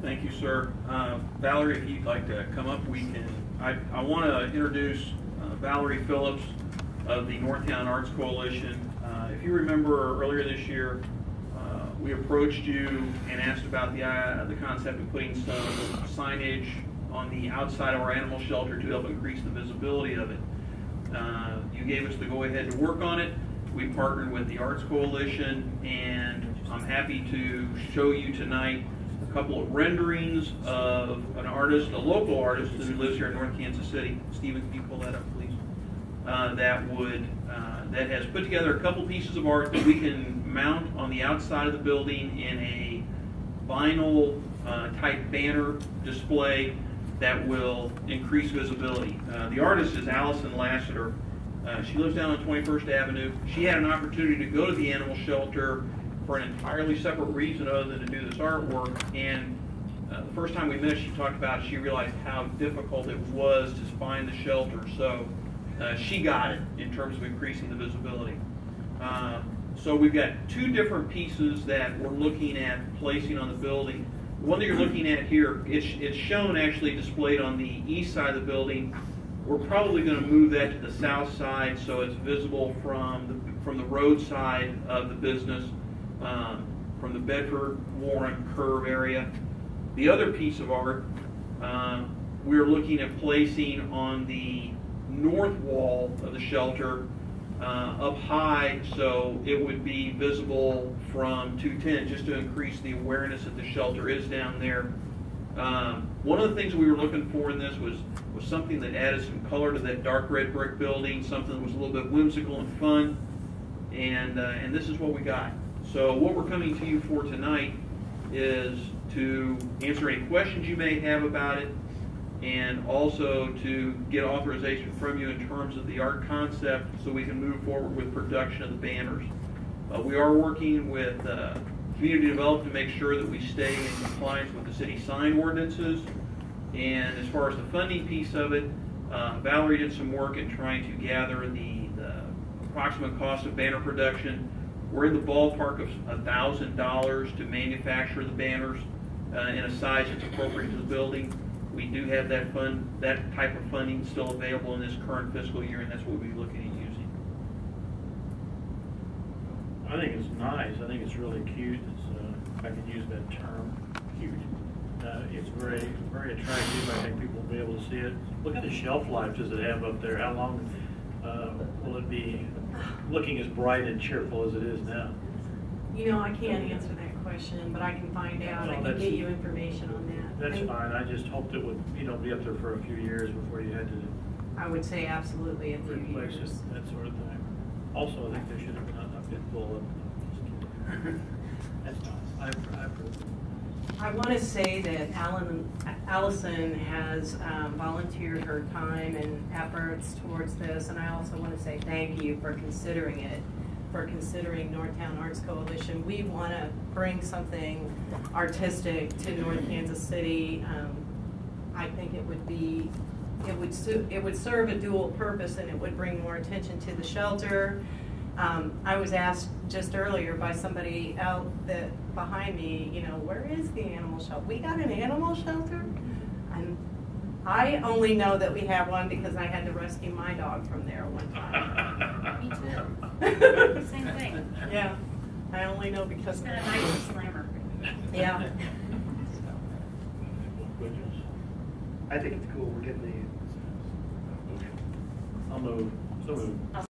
Thank you, sir. Valerie, if you'd like to come up, we can. I want to introduce Valerie Phillips of the Northtowne Arts Coalition. If you remember earlier this year, we approached you and asked about the concept of putting some signage on the outside of our animal shelter to help increase the visibility of it. You gave us the go-ahead to work on it. We partnered with the Arts Coalition, and I'm happy to show you tonight a couple of renderings of an artist, a local artist who lives here in North Kansas City. Stephen, can you pull that up, please? That has put together a couple pieces of art that we can mount on the outside of the building in a vinyl type banner display that will increase visibility. The artist is Allison Lassiter. She lives down on 21st Avenue. She had an opportunity to go to the animal shelter for an entirely separate reason other than to do this artwork. And the first time we met, she talked about she realized how difficult it was to find the shelter. So she got it in terms of increasing the visibility. So we've got two different pieces that we're looking at placing on the building. The one that you're looking at here, it's shown actually displayed on the east side of the building. We're probably going to move that to the south side so it's visible from the road side of the business, from the Bedford-Warren curve area. The other piece of art we're looking at placing on the north wall of the shelter up high so it would be visible from 210 just to increase the awareness that the shelter is down there. One of the things we were looking for in this was something that added some color to that dark red brick building, something that was a little bit whimsical and fun, and this is what we got. So what we're coming to you for tonight is to answer any questions you may have about it, and also to get authorization from you in terms of the art concept so we can move forward with production of the banners. We are working with community development to make sure that we stay in compliance with the city sign ordinances. And as far as the funding piece of it, Valerie did some work in trying to gather the approximate cost of banner production. We're in the ballpark of $1,000 to manufacture the banners in a size that's appropriate to the building. We do have that type of funding still available in this current fiscal year, and that's what we'll be looking at using. I think it's nice. I think it's really cute. It's, if I can use that term, cute. It's very, very attractive. I think people will be able to see it. What kind of shelf life does it have up there? How long will it be looking as bright and cheerful as it is now? You know, I can't answer that question, but I can find out. I can get you information on that. That's fine. I just hoped it would, be up there for a few years before you had to. I would say absolutely a few replace years. it, that sort of thing. Also, I think there should have been a pit bull. That's fine. I approve. I want to say that Allison has volunteered her time and efforts towards this, and I also want to say thank you for considering it, for considering Northtowne Arts Coalition. We want to bring something artistic to North Kansas City. I think it would serve a dual purpose, and it would bring more attention to the shelter. I was asked just earlier by somebody out behind me, where is the animal shelter? We got an animal shelter? And I only know that we have one because I had to rescue my dog from there one time. Me too. Same thing. Yeah, I only know because it's been a nice slammer. Yeah. I think it's cool. We're getting the. I'll move. So move.